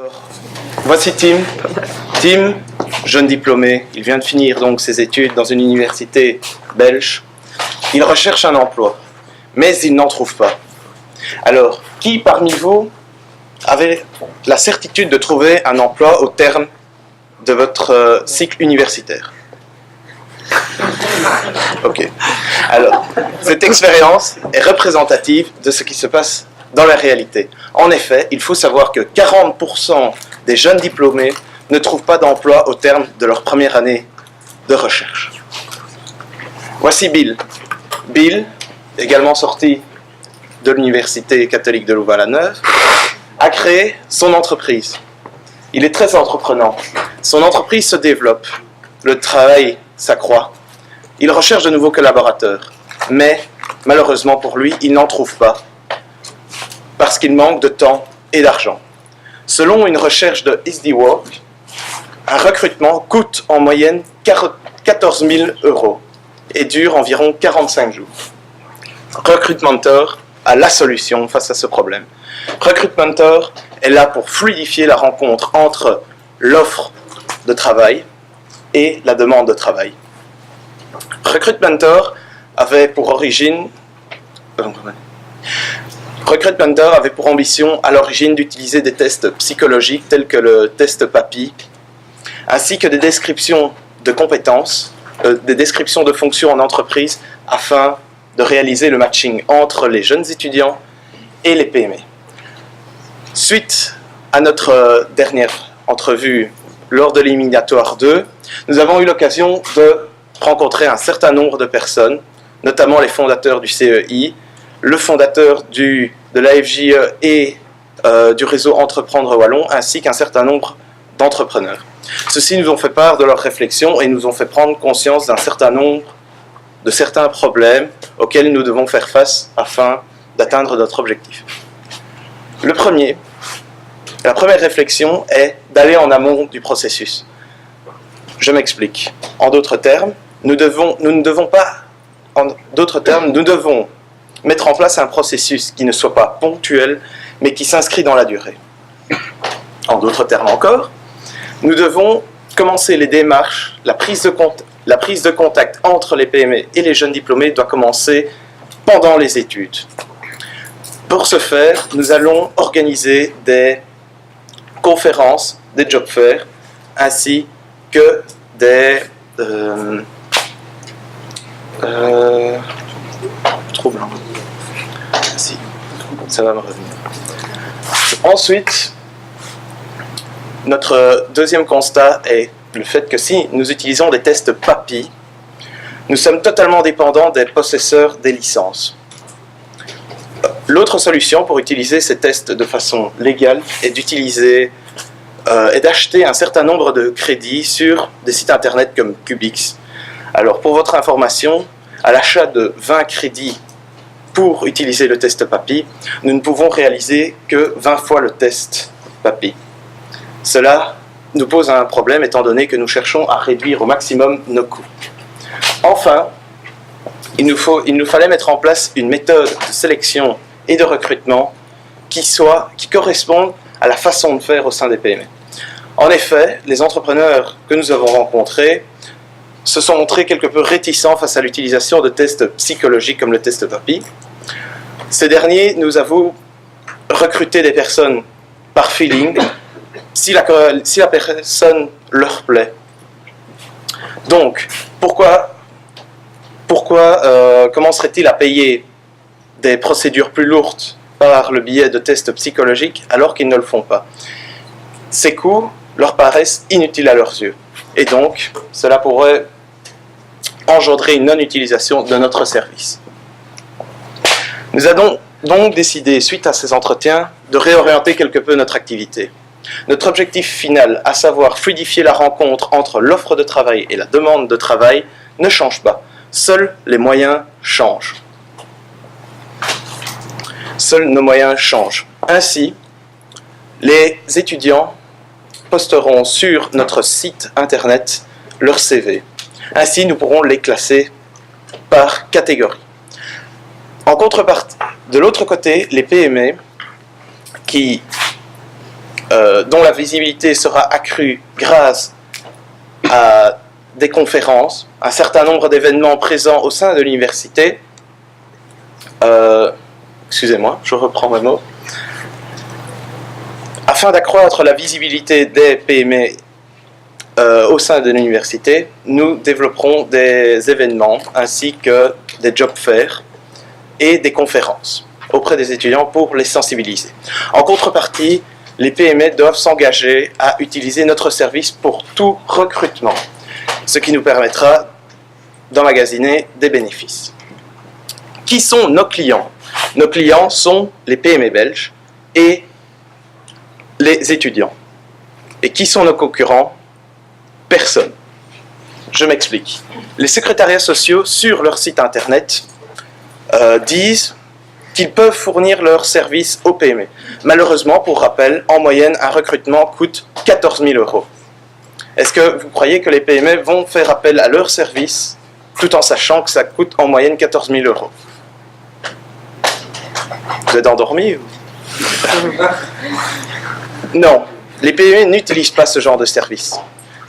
Alors, voici Tim. Tim, jeune diplômé, il vient de finir donc ses études dans une université belge. Il recherche un emploi, mais il n'en trouve pas. Alors, qui parmi vous avait la certitude de trouver un emploi au terme de votre cycle universitaire? Ok. Alors, cette expérience est représentative de ce qui se passe dans la réalité. En effet, il faut savoir que 40% des jeunes diplômés ne trouvent pas d'emploi au terme de leur première année de recherche. Voici Bill. Bill, également sorti de l'Université catholique de Louvain-la-Neuve, a créé son entreprise. Il est très entreprenant. Son entreprise se développe. Le travail s'accroît. Il recherche de nouveaux collaborateurs. Mais, malheureusement pour lui, il n'en trouve pas. Parce qu'il manque de temps et d'argent. Selon une recherche de EasyWork, un recrutement coûte en moyenne 14 000 € et dure environ 45 jours. Recruitmentor a la solution face à ce problème. Recruitmentor est là pour fluidifier la rencontre entre l'offre de travail et la demande de travail. Recruitmentor avait pour ambition à l'origine d'utiliser des tests psychologiques tels que le test PAPI, ainsi que des descriptions de compétences, des descriptions de fonctions en entreprise, afin de réaliser le matching entre les jeunes étudiants et les PME. Suite à notre dernière entrevue lors de l'éliminatoire 2, nous avons eu l'occasion de rencontrer un certain nombre de personnes, notamment les fondateurs du CEI, le fondateur de l'AFJE et du réseau Entreprendre Wallon, ainsi qu'un certain nombre d'entrepreneurs. Ceux-ci nous ont fait part de leurs réflexions et nous ont fait prendre conscience d'un certain nombre de certains problèmes auxquels nous devons faire face afin d'atteindre notre objectif. La première réflexion est d'aller en amont du processus. Je m'explique. En d'autres termes, nous devons mettre en place un processus qui ne soit pas ponctuel, mais qui s'inscrit dans la durée. En d'autres termes encore, nous devons commencer les démarches, la prise de contact entre les PME et les jeunes diplômés doit commencer pendant les études. Pour ce faire, nous allons organiser des conférences, des job fairs, ainsi que des troublant. Si, ça va me revenir. Ensuite, notre deuxième constat est le fait que si nous utilisons des tests PAPI, nous sommes totalement dépendants des possesseurs des licences. L'autre solution pour utiliser ces tests de façon légale est d'acheter un certain nombre de crédits sur des sites internet comme Cubix. Alors, pour votre information, à l'achat de 20 crédits pour utiliser le test PAPI, nous ne pouvons réaliser que 20 fois le test PAPI. Cela nous pose un problème étant donné que nous cherchons à réduire au maximum nos coûts. Enfin, il nous fallait mettre en place une méthode de sélection et de recrutement qui corresponde à la façon de faire au sein des PME. En effet, les entrepreneurs que nous avons rencontrés se sont montrés quelque peu réticents face à l'utilisation de tests psychologiques comme le test PAPI. Ces derniers nous avouent recruter des personnes par feeling, si la personne leur plaît. Donc, pourquoi commencerait-il à payer des procédures plus lourdes par le biais de tests psychologiques alors qu'ils ne le font pas? Ces coûts leur paraissent inutiles à leurs yeux. Et donc, cela pourrait engendrer une non-utilisation de notre service. Nous avons donc décidé, suite à ces entretiens, de réorienter quelque peu notre activité. Notre objectif final, à savoir fluidifier la rencontre entre l'offre de travail et la demande de travail, ne change pas. Seuls les moyens changent. Seuls nos moyens changent. Ainsi, les étudiants posteront sur notre site internet leur CV. Ainsi, nous pourrons les classer par catégorie. En contrepartie, de l'autre côté, les PME qui dont la visibilité sera accrue grâce à des conférences, un certain nombre d'événements présents au sein de l'université. Excusez-moi, je reprends mes mots. Afin d'accroître la visibilité des PME au sein de l'université, nous développerons des événements ainsi que des job fairs et des conférences auprès des étudiants pour les sensibiliser. En contrepartie, les PME doivent s'engager à utiliser notre service pour tout recrutement, ce qui nous permettra d'emmagasiner des bénéfices. Qui sont nos clients? Nos clients sont les PME belges et les étudiants. Et qui sont nos concurrents? Personne. Je m'explique. Les secrétariats sociaux, sur leur site internet, disent qu'ils peuvent fournir leurs services aux PME. Malheureusement, pour rappel, en moyenne, un recrutement coûte 14 000 €. Est-ce que vous croyez que les PME vont faire appel à leurs services tout en sachant que ça coûte en moyenne 14 000 €? Vous êtes endormis ou... Non, les PME n'utilisent pas ce genre de service.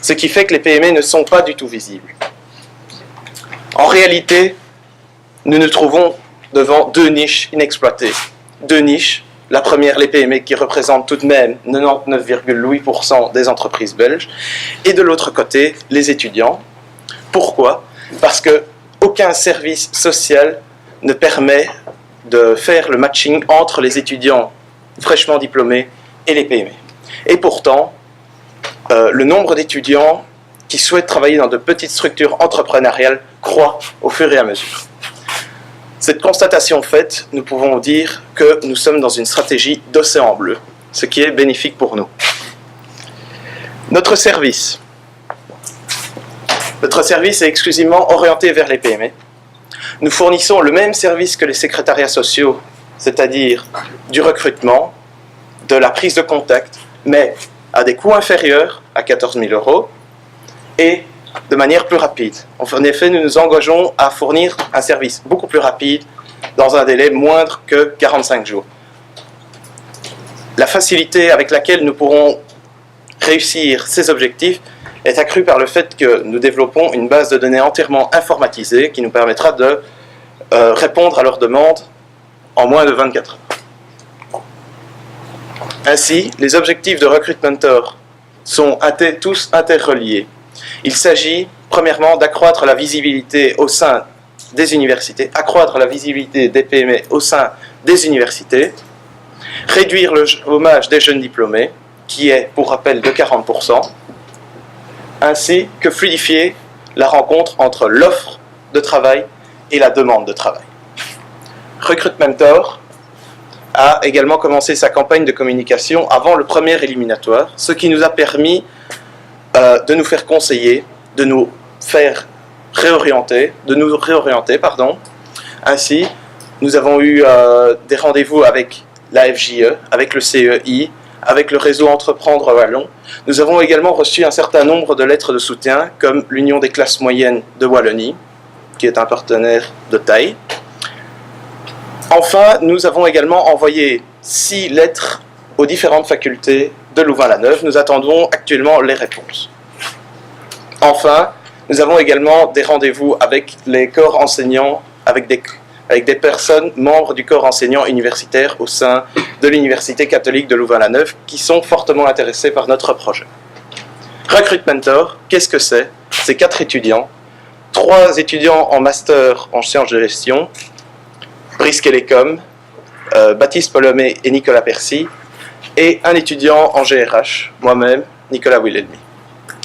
Ce qui fait que les PME ne sont pas du tout visibles. En réalité, nous nous trouvons devant deux niches inexploitées. Deux niches. La première, les PME qui représentent tout de même 99,8% des entreprises belges. Et de l'autre côté, les étudiants. Pourquoi? Parce qu'aucun service social ne permet de faire le matching entre les étudiants fraîchement diplômés et les PME. Et pourtant, le nombre d'étudiants qui souhaitent travailler dans de petites structures entrepreneuriales croît au fur et à mesure. Cette constatation faite, nous pouvons dire que nous sommes dans une stratégie d'océan bleu, ce qui est bénéfique pour nous. Notre service est exclusivement orienté vers les PME. Nous fournissons le même service que les secrétariats sociaux, c'est-à-dire du recrutement, de la prise de contact, mais à des coûts inférieurs à 14 000 € et de manière plus rapide. En effet, nous nous engageons à fournir un service beaucoup plus rapide dans un délai moindre que 45 jours. La facilité avec laquelle nous pourrons réussir ces objectifs est accrue par le fait que nous développons une base de données entièrement informatisée qui nous permettra de répondre à leurs demandes en moins de 24 heures. Ainsi, les objectifs de Recruitmentor sont tous interreliés. Il s'agit, premièrement, d'accroître la visibilité au sein des universités, accroître la visibilité des PME au sein des universités, réduire le chômage des jeunes diplômés, qui est, pour rappel, de 40%, ainsi que fluidifier la rencontre entre l'offre de travail et la demande de travail. Recruitmentor a également commencé sa campagne de communication avant le premier éliminatoire, ce qui nous a permis de nous faire conseiller, de nous réorienter. Ainsi, nous avons eu des rendez-vous avec la FJE, avec le CEI, avec le réseau Entreprendre Wallon. Nous avons également reçu un certain nombre de lettres de soutien, comme l'Union des classes moyennes de Wallonie, qui est un partenaire de taille. Enfin, nous avons également envoyé 6 lettres aux différentes facultés de Louvain-la-Neuve. Nous attendons actuellement les réponses. Enfin, nous avons également des rendez-vous avec les corps enseignants, avec des personnes membres du corps enseignant universitaire au sein de l'Université catholique de Louvain-la-Neuve qui sont fortement intéressés par notre projet. Recruitmentor, qu'est-ce que c'est? C'est 4 étudiants, 3 étudiants en master en sciences de gestion, Brice Kélécom, Baptiste Polomé et Nicolas Percy, et un étudiant en GRH, moi-même, Nicolas Wilhelmy.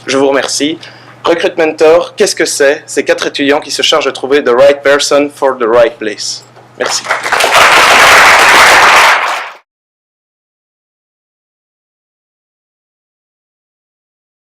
Je vous remercie. Recruitmentor, qu'est-ce que c'est? C'est 4 étudiants qui se chargent de trouver the right person for the right place. Merci.